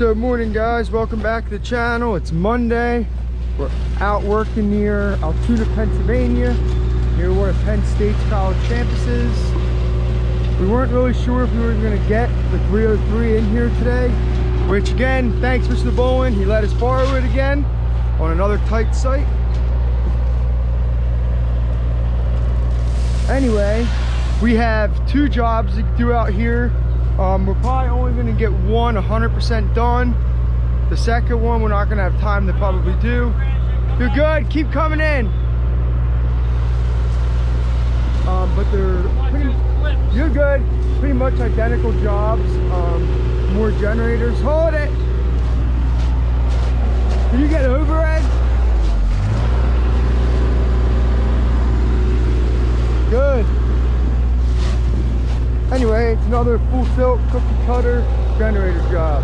So morning guys, welcome back to the channel. It's Monday. We're out working near Altoona, Pennsylvania, near one of Penn State's college campuses. We weren't really sure if we were going to get the 303 in here today, which again, thanks Mr. Bowen, he let us borrow it again on another tight site. Anyway, we have two jobs to do out here. We're probably only going to get one 100% done. The second one we're not going to have time to probably do. You're good, keep coming in. But they're you're good, pretty much identical jobs. More generators. Hold it. Did you get overhead? Good. Anyway, it's another full silk cookie cutter generator job.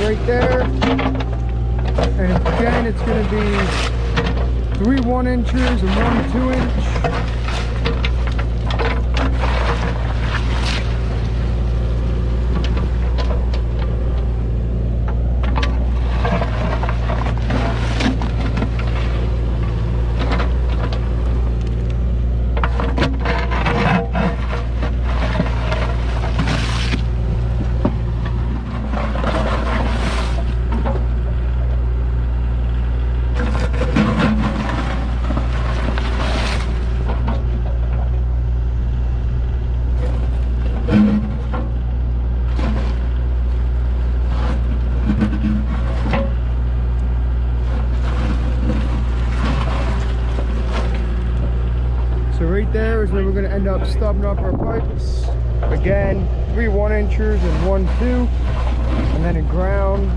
Right there, and again it's going to be 3 1-inchers and 1 2-inch. There is where we're going to end up stubbing up our pipes. Again, 3 1-inchers and 1 2, and then in ground.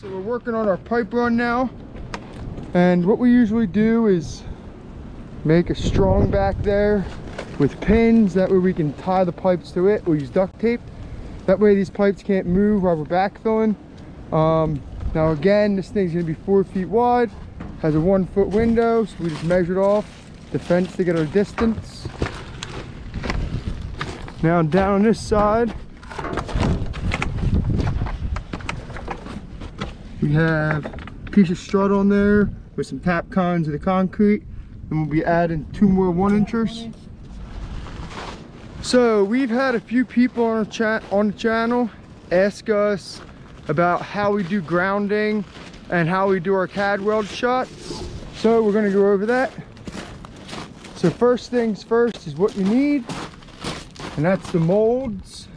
So we're working on our pipe run now, and what we usually do is make a strong back there with pins. That way we can tie the pipes to it. We'll use duct tape. That way these pipes can't move while we're backfilling. Now again, this thing's gonna be 4 feet wide, has a 1 foot window, so we just measured off the fence to get our distance. Now down on this side, we have a piece of strut on there with some tap cons of the concrete, and we'll be adding 2 more 1-inchers. So we've had a few people on the channel ask us about how we do grounding and how we do our CAD weld shots. So we're gonna go over that. So first things first is what you need, and that's the molds.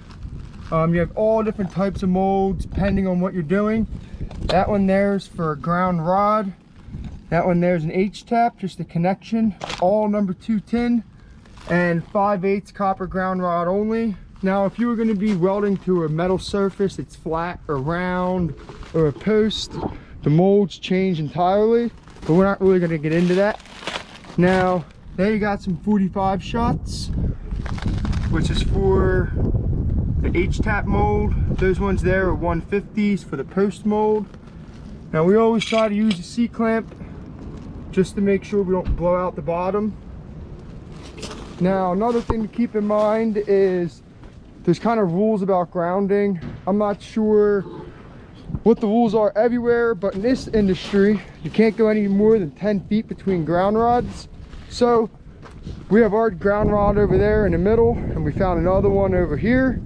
You have all different types of molds depending on what you're doing. That one there's for a ground rod. That one there's an H-tap, just a connection, all number 2 tin, and 5/8 copper ground rod only. Now, if you were going to be welding to a metal surface, it's flat or round or a post, the molds change entirely, but we're not really going to get into that. Now, there you got some 45 shots, which is for the H-tap mold. Those ones there are 150s for the post mold. Now, we always try to use a C-clamp just to make sure we don't blow out the bottom. Now, another thing to keep in mind is there's kind of rules about grounding. I'm not sure what the rules are everywhere, but in this industry, you can't go any more than 10 feet between ground rods. So we have our ground rod over there in the middle, and we found another one over here.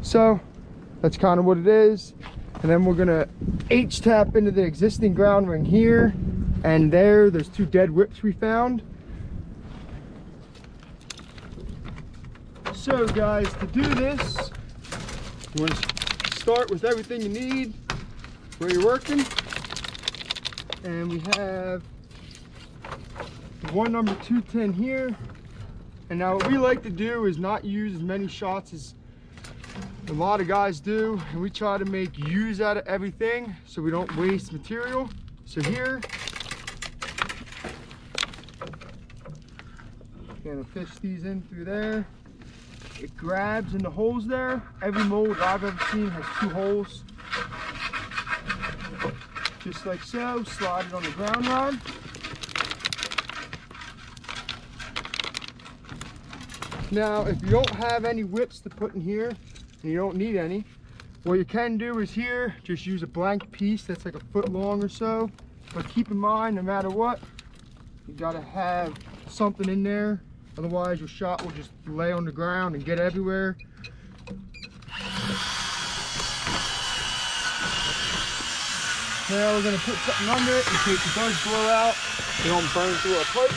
So that's kind of what it is. And then we're gonna H-tap into the existing ground ring here, and there's 2 dead whips we found. So guys, to do this, you want to start with everything you need where you're working. And we have one number 2 tin here. And now what we like to do is not use as many shots as a lot of guys do. And we try to make use out of everything so we don't waste material. So here, gonna fish these in through there. It grabs in the holes there. Every mold I've ever seen has 2 holes. Just like so, slide it on the ground rod. Now, if you don't have any whips to put in here, and you don't need any, what you can do is here, just use a blank piece that's like a foot long or so. But keep in mind, no matter what, you gotta have something in there. Otherwise, your shot will just lay on the ground and get everywhere. Now we're going to put something under it in case it does blow out. You don't burn through our pipe.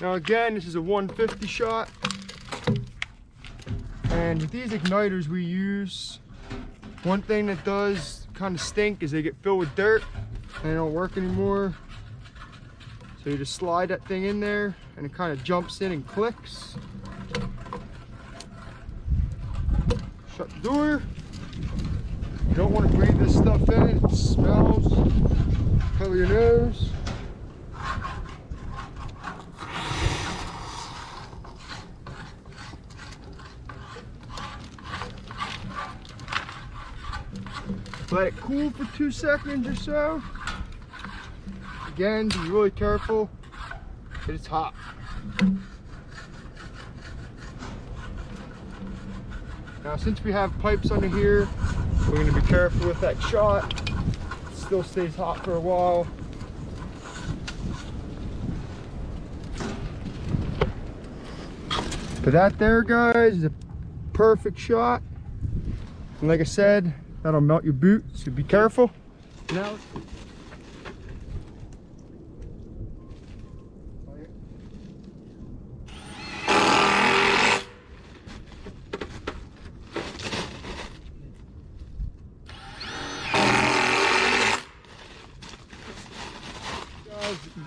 Now again, this is a 150 shot. And with these igniters we use, one thing that does kind of stink is they get filled with dirt and they don't work anymore. So you just slide that thing in there and it kind of jumps in and clicks. Shut the door. You don't want to breathe this stuff in, it smells. Cover your nose. Let it cool for 2 seconds or so. Again, be really careful. It's hot. Now, since we have pipes under here, we're going to be careful with that shot. It still stays hot for a while. But that there, guys, is a perfect shot. And like I said, that'll melt your boot, so be careful. Now,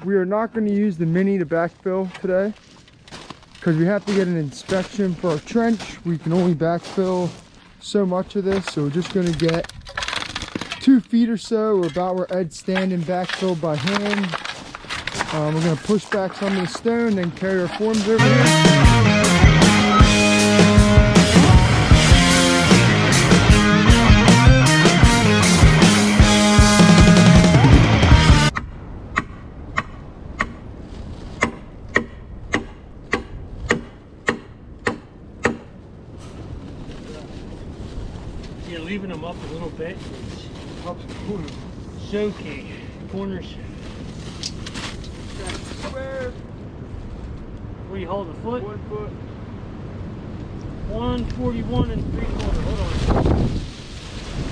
we are not going to use the mini to backfill today because we have to get an inspection for our trench. We can only backfill so much of this, so we're just going to get 2 feet or so, or about where Ed's standing, backfilled by hand. We're going to push back some of the stone, then carry our forms over here. Yeah, leaving them up a little bit helps the corner. So key. Corners. Square. Where you hold the foot? 1 foot. 141 3/4. Hold on.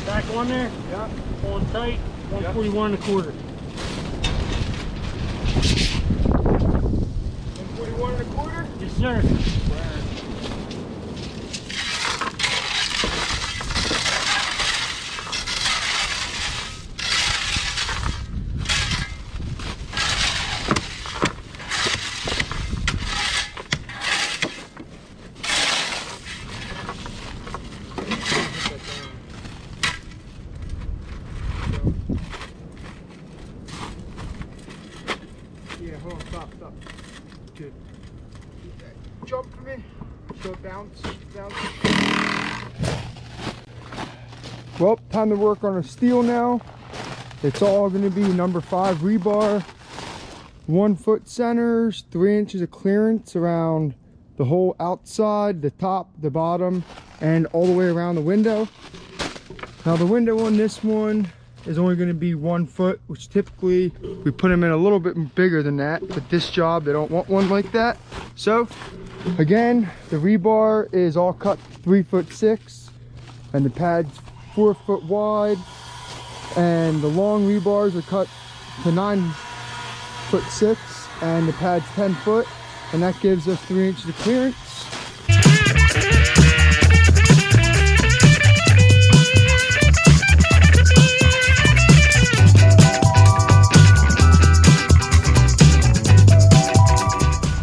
Back on there? Yeah. Pulling tight. 141 1/4. 141 1/4? Yes, sir. Yeah, hold on, stop. Good. Jump for me. So it bounce. Well, time to work on our steel now. It's all going to be number 5 rebar, 1 foot centers, 3 inches of clearance around the whole outside, the top, the bottom, and all the way around the window. Now the window on this one is only going to be 1 foot, which typically we put them in a little bit bigger than that, but this job they don't want one like that. So again, the rebar is all cut 3'6", and the pad's 4 foot wide, and the long rebars are cut to 9'6", and the pad's 10 foot, and that gives us 3 inches of clearance.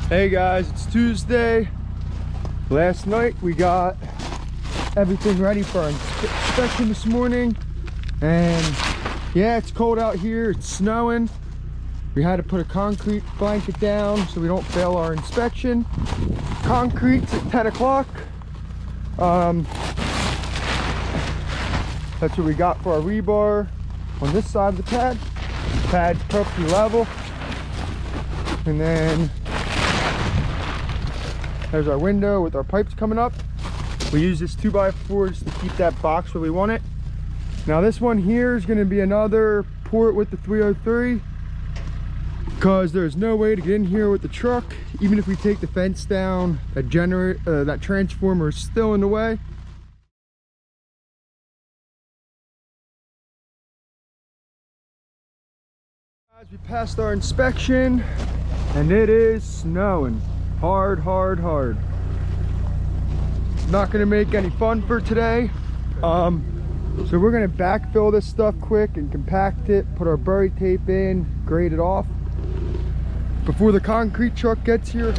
Hey guys, it's Tuesday. Last night we got everything ready for our inspection this morning, and yeah, it's cold out here, it's snowing. We had to put a concrete blanket down so we don't fail our inspection. Concrete's at 10 o'clock. That's what we got for our rebar on this side of the pad. The pad's perfectly level, and then there's our window with our pipes coming up. We use this 2x4 just to keep that box where we want it. Now this one here is going to be another port with the 303, because there's no way to get in here with the truck. Even if we take the fence down, that transformer is still in the way. Guys, we passed our inspection and it is snowing. Hard. Not gonna make any fun for today. So we're gonna backfill this stuff quick and compact it, put our bury tape in, grade it off before the concrete truck gets here.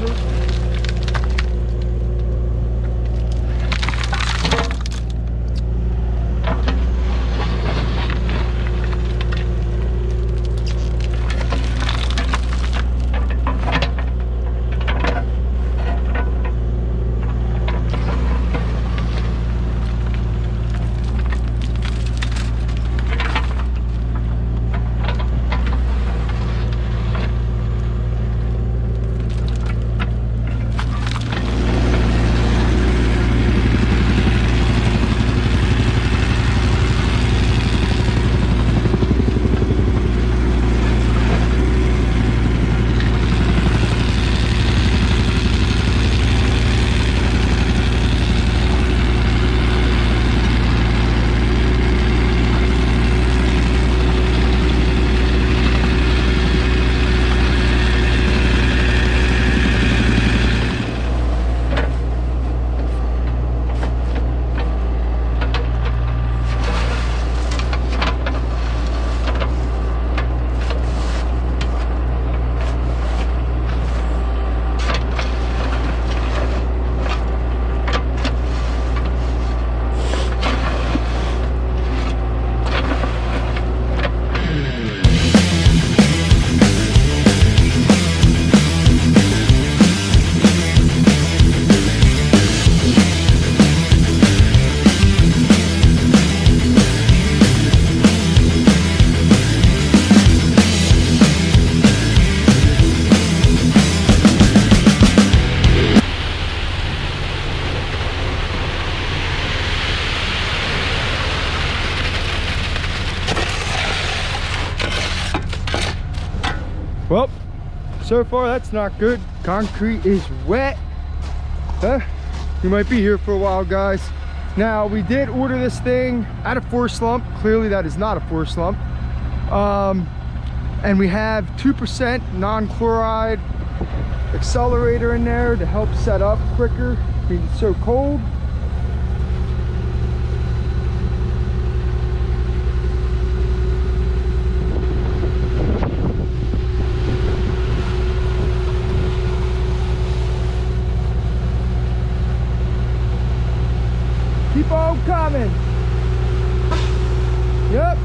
Well, so far that's not good. Concrete is wet. We might be here for a while, guys. Now, we did order this thing at a force lump. Clearly that is not a force lump. And we have 2% non-chloride accelerator in there to help set up quicker because it's so cold. Keep on coming. Yep.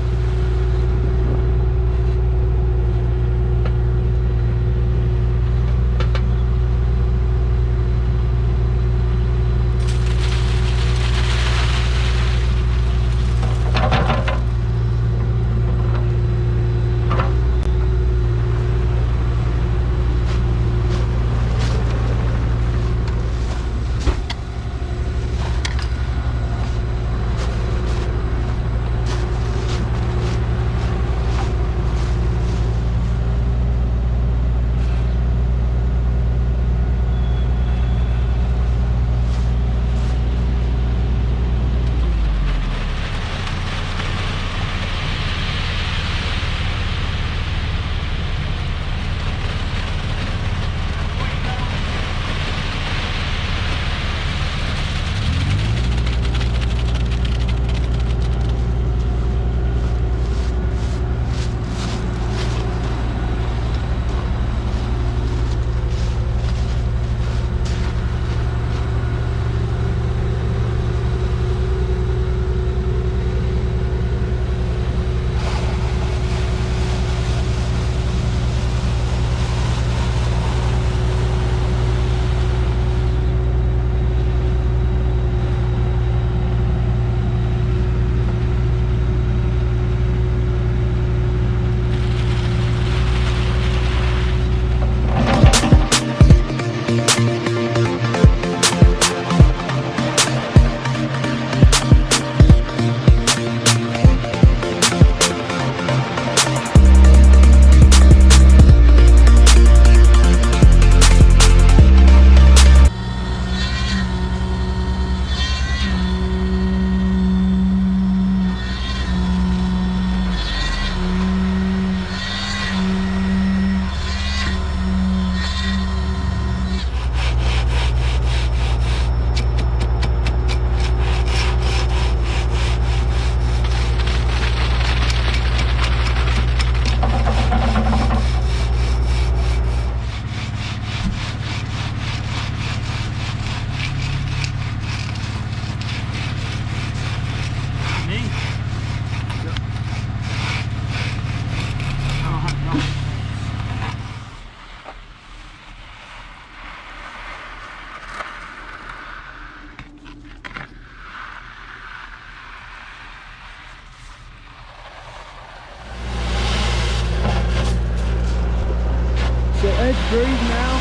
Ed's grade now,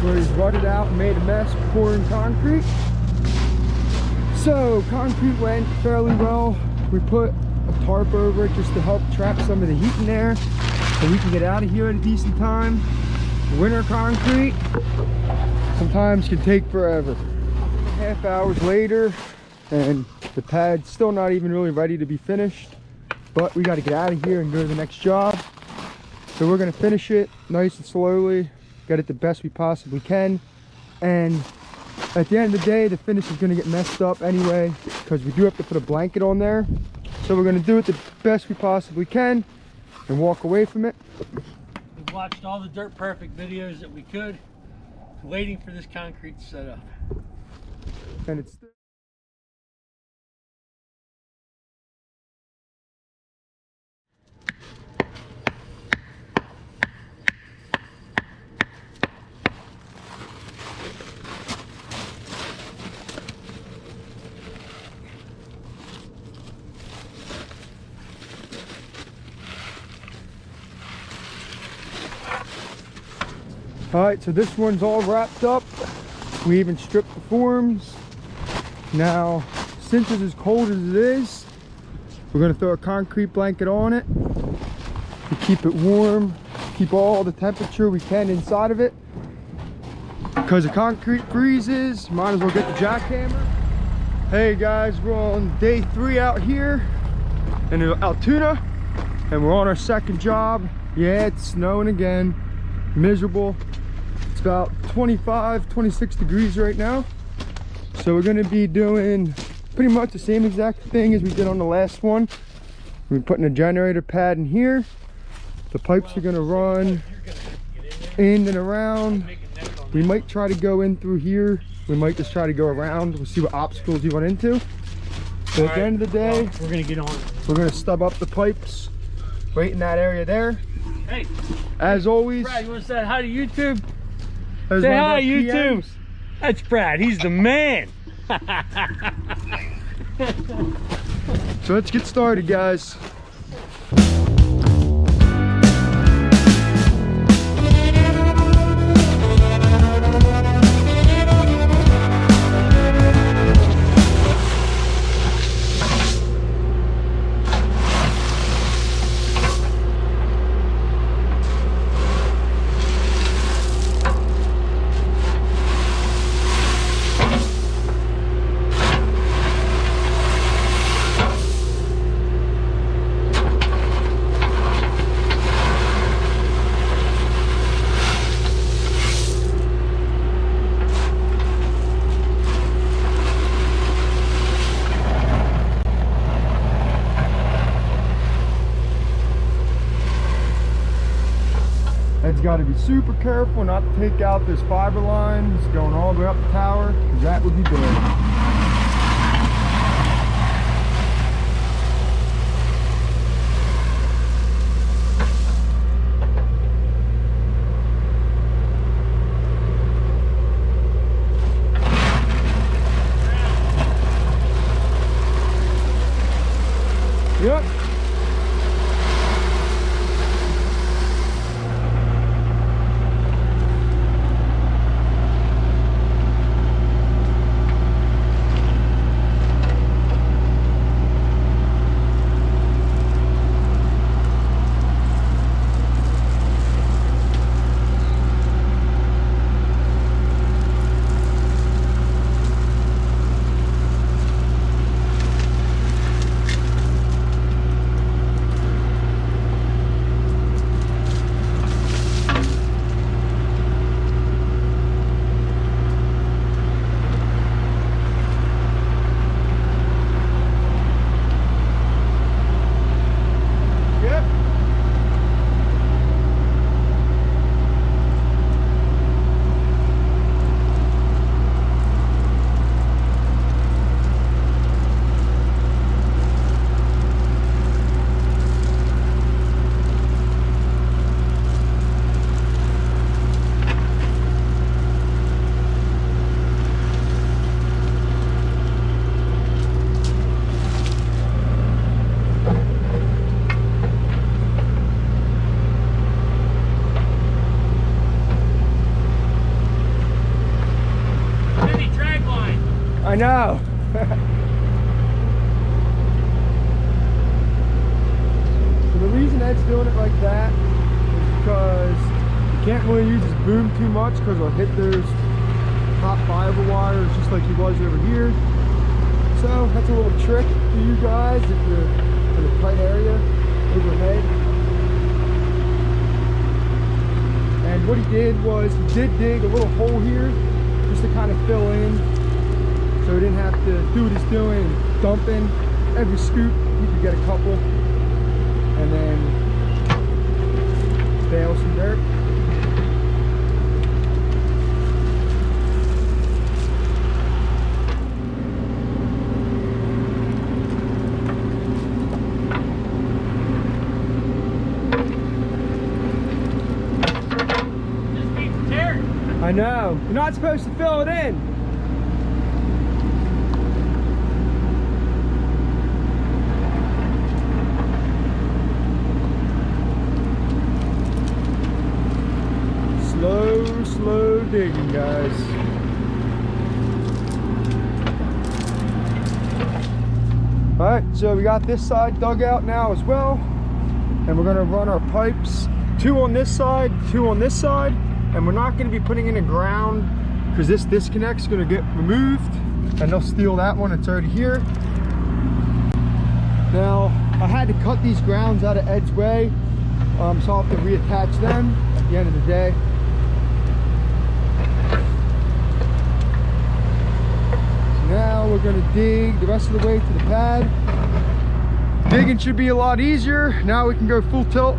where he's rutted out and made a mess pouring concrete. So concrete went fairly well. We put a tarp over it just to help trap some of the heat in there so we can get out of here at a decent time. Winter concrete sometimes can take forever. Half hours later and the pad's still not even really ready to be finished, but we got to get out of here and go to the next job. So we're going to finish it nice and slowly, get it the best we possibly can, and at the end of the day the finish is going to get messed up anyway because we do have to put a blanket on there. So we're going to do it the best we possibly can and walk away from it. We've watched all the Dirt Perfect videos that we could, waiting for this concrete to set up. And it's all right, so this one's all wrapped up. We even stripped the forms. Now, since it's as cold as it is, we're gonna throw a concrete blanket on it to keep it warm keep all the temperature we can inside of it. Because the concrete freezes, might as well get the jackhammer. Hey guys, we're on day 3 out here in Altoona, and we're on our second job. Yeah, it's snowing again, miserable. It's about 25, 26 degrees right now. So we're gonna be doing pretty much the same exact thing as we did on the last one. We're putting a generator pad in here. The pipes are gonna run in and around. We might try to go in through here. We might just try to go around. We'll see what obstacles you run into. So at the end of the day, well, we're gonna get on. We're gonna stub up the pipes right in that area there. Hey, as always, Brad, you want to say hi to YouTube? Say hi, YouTube. PMs. That's Brad. He's the man. So let's get started, guys. Ed's got to be super careful not to take out this fiber lines going all the way up the tower, because that would be bad. Yep. I know. So the reason Ed's doing it like that is because you can't really use his boom too much, because it'll hit those top fiber wires just like he was over here. So that's a little trick for you guys if you're in a tight area overhead. And what he did was he did dig a little hole here just to kind of fill in, so he didn't have to do what he's doing, dumping every scoop. He could get a couple and then bale some dirt. Just keep tearing. I know. You're not supposed to fill it in. Slow digging, guys. All right, so we got this side dug out now as well, and we're gonna run our pipes 2 on this side, 2 on this side, and we're not going to be putting in a ground because this disconnect's going to get removed, and they'll steal that one. It's already here. Now, I had to cut these grounds out of Ed's way, so I'll have to reattach them at the end of the day. So now we're going to dig the rest of the way to the pad. Digging should be a lot easier. Now we can go full tilt.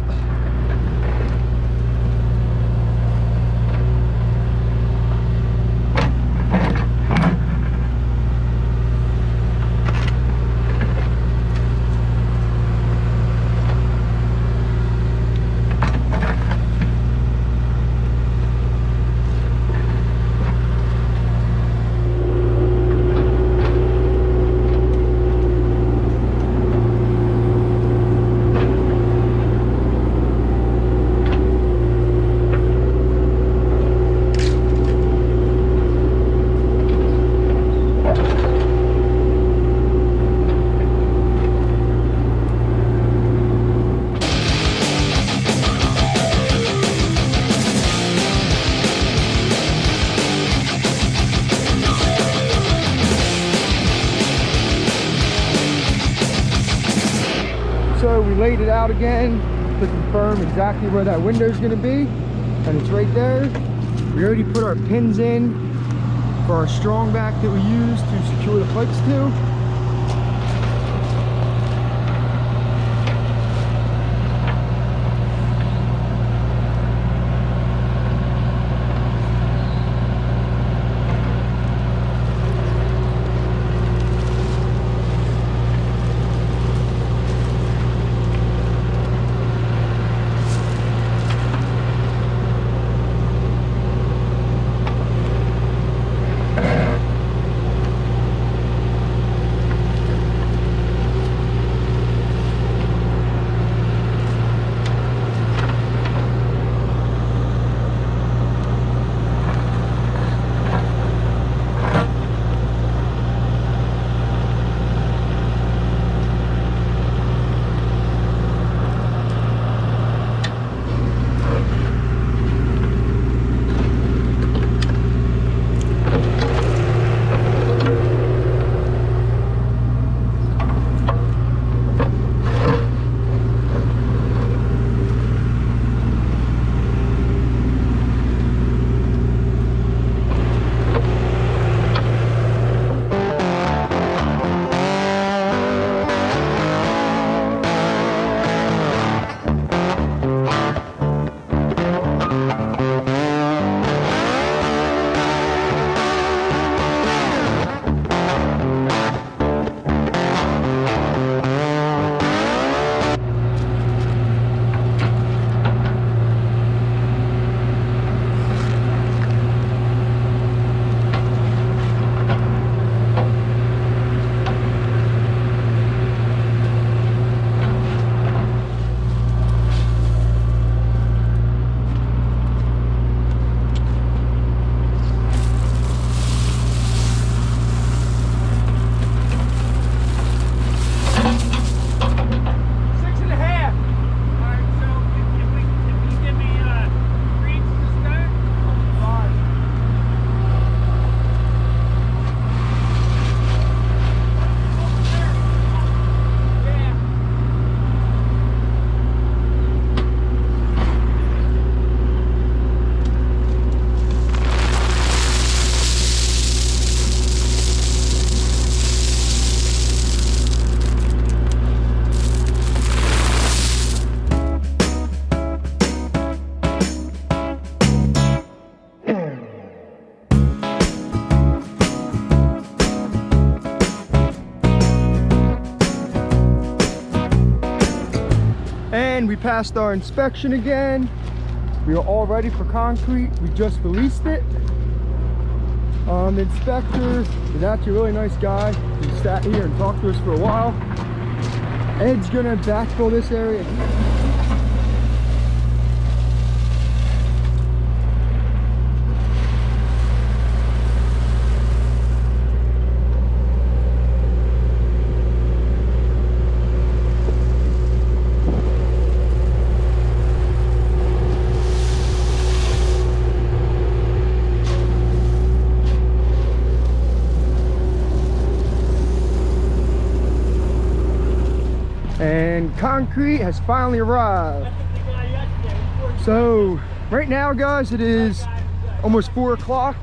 So we laid it out again to confirm exactly where that window is going to be, and it's right there. We already put our pins in for our strong back that we use to secure the pipes to. And we passed our inspection again. We are all ready for concrete. We just released it. The inspector is actually a really nice guy. He sat here and talked to us for a while. Ed's gonna backfill this area. concrete has finally arrived. So right now, guys, it is almost 4 o'clock.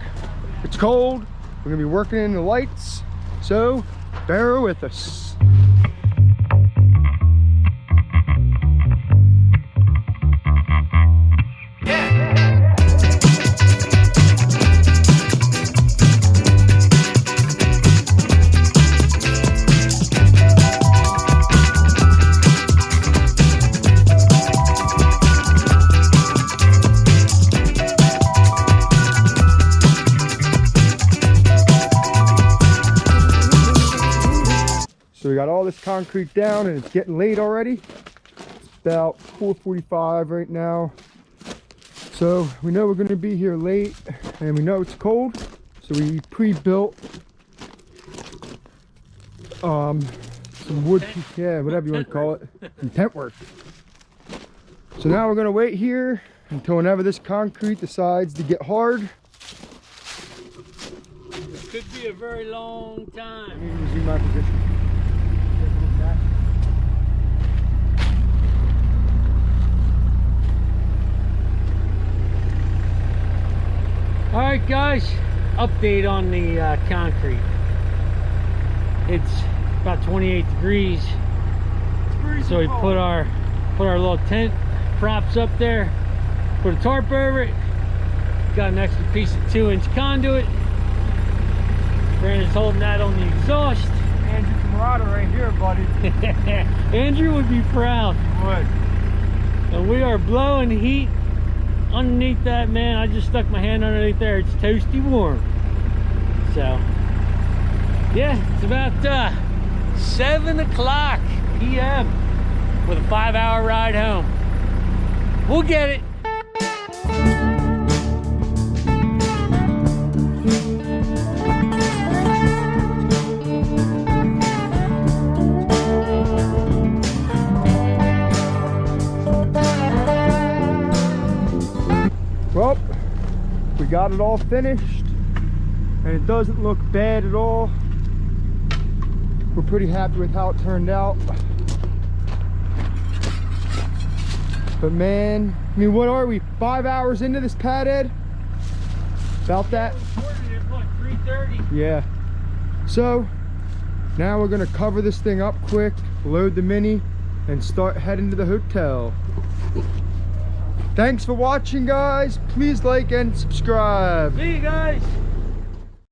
It's cold. We're gonna be working in the lights, so bear with us. So we got all this concrete down and it's getting late already. It's about 4:45 right now. So we know we're going to be here late and we know it's cold. So we pre-built some wood, yeah, whatever you want to call it, some tent work. So now we're going to wait here until whenever this concrete decides to get hard. It could be a very long time. Let me resume my position. All right, guys, update on the concrete. It's about 28 degrees, so we put our little tent props up there, put a tarp over it, got an extra piece of 2-inch conduit. Brandon's holding that on the exhaust. Andrew Camarada right here, buddy. Andrew would be proud. Would. And we are blowing heat underneath that, man. I just stuck my hand underneath there. It's toasty warm. So yeah, it's about 7 o'clock p.m. with a 5-hour ride home. We'll get it. Well, we got it all finished and it doesn't look bad at all. We're pretty happy with how it turned out. But man, I mean, what are we, 5 hours into this pad, Ed? About that? It's like 3:30. Yeah. So now we're gonna cover this thing up quick, load the Mini, and start heading to the hotel. Thanks for watching, guys. Please like and subscribe. See you guys.